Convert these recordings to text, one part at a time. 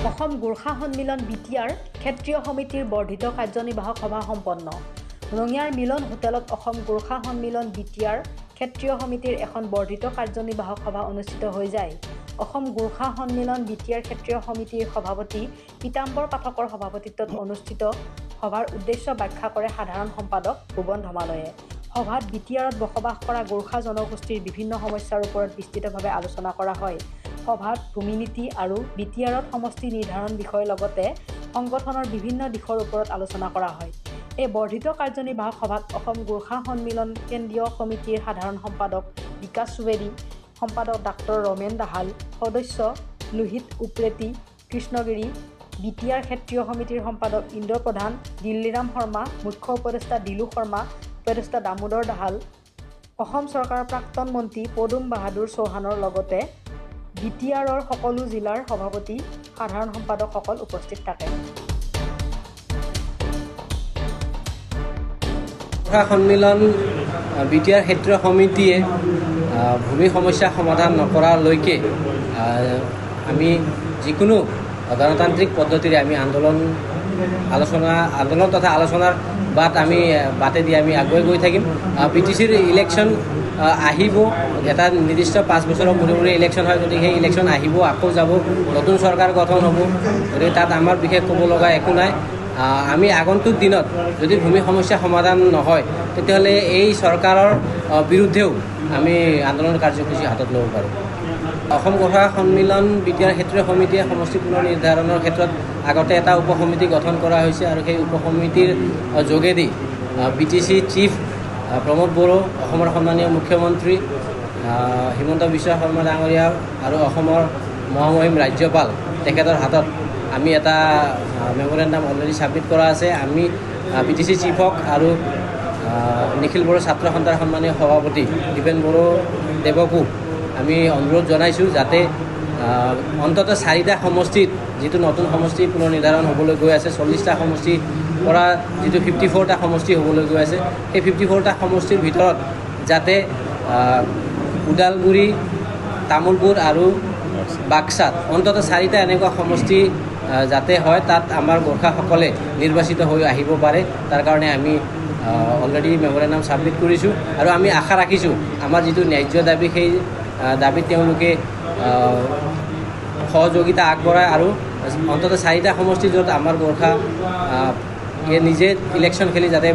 অসম গোৰ্খা সন্মিলন বিটিআৰ ক্ষেত্ৰীয় সমিতিৰ বৰ্ধিত কাৰ্যনিৰ্বাহক সভা সম্পন্ন। ৰঙিয়াৰ মিলন হোটেলত অসম গোৰ্খা সন্মিলন বিটিআৰ ক্ষেত্ৰীয় সমিতিৰ এখন বৰ্ধিত কাৰ্যনিৰ্বাহক সভা অনুষ্ঠিত হৈ যায়। অসম গোৰ্খা সন্মিলন বিটিআৰ ক্ষেত্ৰীয় সমিতিৰ সভাপতি পীতাম্বৰ পাঠকৰ সভাপতিত্বত অনুষ্ঠিত সভাৰ উদ্দেশ্য ব্যাখ্যা কৰে সাধাৰণ সম্পাদক ভুৱন ধমালয়ে। সভাত বিটিআৰত বসবাস কৰা গোৰ্খা জনগোষ্ঠীৰ বিভিন্ন সমস্যাৰ ওপৰত বিস্তৃতভাৱে আলোচনা কৰা হয়। সভাত ভূমি নীতি আৰু বিটিআৰত সমষ্টি নিৰ্ধাৰণ বিষয়ৰ লগতে সংগঠনৰ বিভিন্ন দিশৰ ওপৰত আলোচনা কৰা হয়। এই বৰ্ধিত কাৰ্যনিৰ্বাহক সভাত অসম গোৰ্খা সন্মিলন কেন্দ্ৰীয় সমিতিৰ সাধাৰণ সম্পাদক বিকাশ চুবেদী, সম্পাদক ডাক্তৰ ৰমেন দাহাল, সদস্য লোহিত উপ্ৰেতি কৃষ্ণগিৰি, বিটিআৰ ক্ষেত্ৰীয় সমিতিৰ সম্পাদক ইন্দ্ৰ প্ৰধান, দিল্লীৰাম শৰ্মা, মুখ্য উপদেষ্টা দিলু শৰ্মা, উপদেষ্টা দামোদৰ দাহাল, অসম চৰকাৰৰ প্ৰাক্তন মন্ত্ৰী পদুম বাহাদুৰ চৌহানৰ লগতে বিটিআৰৰ সকলো জিলাৰ সভাপতি, সাধাৰণ সম্পাদকসকল উপস্থিত থাকে। গোৰ্খা সন্মিলন বিটিআৰ ক্ষেত্ৰীয় সমিতিয়ে ভূমি সমস্যা সমাধান নকৰালৈকে আমি যিকোনো গণতান্ত্ৰিক পদ্ধতিৰে আমি আন্দোলন তথা আলোচনাৰ বাটেদি আমি আগুৱাই গৈ থাকিম। বিটিচিৰ ইলেকশ্যন আহিব, এটা নিৰ্দিষ্ট 5 বছৰৰ মূৰে ইলেকশ্যন হয়, গতিকে সেই ইলেকশ্যন আহিব, আকৌ যাব, নতুন চৰকাৰ গঠন হ'ব, গতিকে তাত আমাৰ বিশেষ ক'ব লগা একো নাই। আমি আগন্তুক দিনত যদি ভূমি সমস্যা সমাধান নহয় তেতিয়াহ'লে এই চৰকাৰৰ বিৰুদ্ধেও আমি আন্দোলন কাৰ্যসূচী হাতত ল'ব পাৰোঁ। অসম গোৰ্খা সন্মিলন বিটিআৰ ক্ষেত্ৰীয় সমিতিয়ে সমষ্টি পুনৰ নিৰ্ধাৰণৰ ক্ষেত্ৰত আগতে এটা উপসমিতি গঠন কৰা হৈছে আৰু সেই উপসমিতিৰ যোগেদি বিটিচি চিফ প্ৰমোদ বড়ো, অসমৰ সন্মানীয় মুখ্যমন্ত্ৰী হিমন্ত বিশ্ব শৰ্মা ডাঙৰীয়া আৰু অসমৰ মহামহিম ৰাজ্যপাল তেখেতৰ হাতত আমি এটা মেমৰেণ্ডাম অলৰেডি ছাবমিট কৰা আছে। আমি বিটিচি চিফক আৰু নিখিল বড়ো ছাত্ৰ সন্থাৰ সন্মানীয় সভাপতি দীপেন বড়ো দেৱকো আমি অনুৰোধ জনাইছোঁ যাতে অন্ততঃ 4টা সমষ্টিত যিটো নতুন সমষ্টি পুনৰ নিৰ্ধাৰণ হ'বলৈ গৈ আছে, 40টা সমষ্টিৰ পৰা যিটো 54টা সমষ্টি হ'বলৈ গৈ আছে, সেই 54টা সমষ্টিৰ ভিতৰত যাতে ওদালগুৰি, তামোলপুৰ আৰু বাক্সাত অন্ততঃ 4টা এনেকুৱা সমষ্টি যাতে হয়, তাত আমাৰ গোৰ্খাসকলে নিৰ্বাচিত হৈ আহিব পাৰে। তাৰ কাৰণে আমি অলৰেডি মেমৰেণ্ডাম ছাবমিট কৰিছোঁ আৰু আমি আশা ৰাখিছোঁ আমাৰ যিটো ন্যায্য দাবী, সেই দাবীত তেওঁলোকে সহযোগিতা আগবঢ়ায় আৰু অন্ততঃ 4টা সমষ্টি য'ত আমাৰ গোৰ্খা নিজে ইলেকশ্যন খেলি যাতে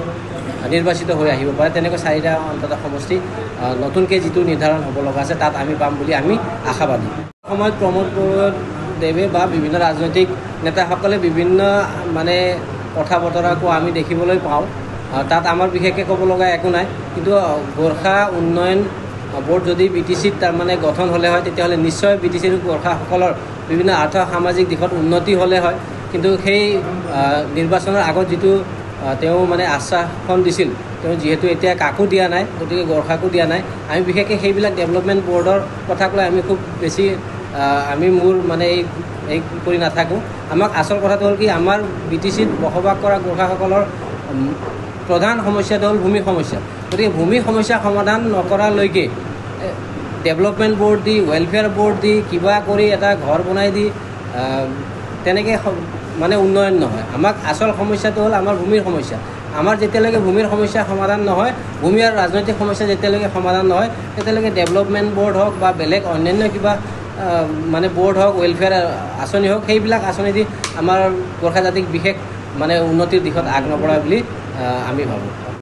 নিৰ্বাচিত হৈ আহিব পাৰে, তেনেকৈ 4টা অন্ততঃ সমষ্টি নতুনকৈ যিটো নিৰ্ধাৰণ হ'ব লগা আছে তাত আমি পাম বুলি আমি আশাবাদী। সময়ত প্ৰমোদ বড়োদেৱে বা বিভিন্ন ৰাজনৈতিক নেতাসকলে বিভিন্ন কথা বতৰা কোৱা আমি দেখিবলৈ পাওঁ। তাত আমাৰ বিশেষকৈ ক'ব লগা একো নাই, কিন্তু গোৰ্খা উন্নয়ন বোৰ্ড যদি বিটিচিত গঠন হ'লে হয় তেতিয়াহ'লে নিশ্চয় বিটিচিৰ গোৰ্খাসকলৰ বিভিন্ন আৰ্থ সামাজিক দিশত উন্নতি হ'লে হয়। কিন্তু সেই নিৰ্বাচনৰ আগত যিটো তেওঁ আশ্বাসন দিছিল, তেওঁ যিহেতু এতিয়া কাকো দিয়া নাই, গতিকে গোৰ্খাকো দিয়া নাই। আমি বিশেষকৈ সেইবিলাক ডেভেলপমেণ্ট বৰ্ডৰ কথাক লৈ আমি খুব বেছি এই কৰি নাথাকোঁ। আমাক আচল কথাটো হ'ল কি, আমাৰ বিটিচিত বসবাস কৰা গোৰ্খাসকলৰ প্ৰধান সমস্যাটো হ'ল ভূমি সমস্যা। গতিকে ভূমি সমস্যা সমাধান নকৰালৈকে ডেভেলপমেণ্ট বৰ্ড দি, ৱেলফেয়াৰ বৰ্ড দি, কিবা কৰি এটা ঘৰ বনাই দি তেনেকৈ উন্নয়ন নহয়। আমাক আচল সমস্যাটো হ'ল আমাৰ ভূমিৰ সমস্যা। আমাৰ যেতিয়ালৈকে ভূমিৰ সমস্যা সমাধান নহয়, ভূমি আৰু ৰাজনৈতিক সমস্যা যেতিয়ালৈকে সমাধান নহয়, তেতিয়ালৈকে ডেভেলপমেণ্ট বৰ্ড হওক বা বেলেগ অন্যান্য কিবা বৰ্ড হওক, ৱেলফেয়াৰ আঁচনি হওক, সেইবিলাক আঁচনি দি আমাৰ গোৰ্খা জাতিক বিশেষ উন্নতিৰ দিশত আগ নবঢ়ায় বুলি আমি ভাবোঁ।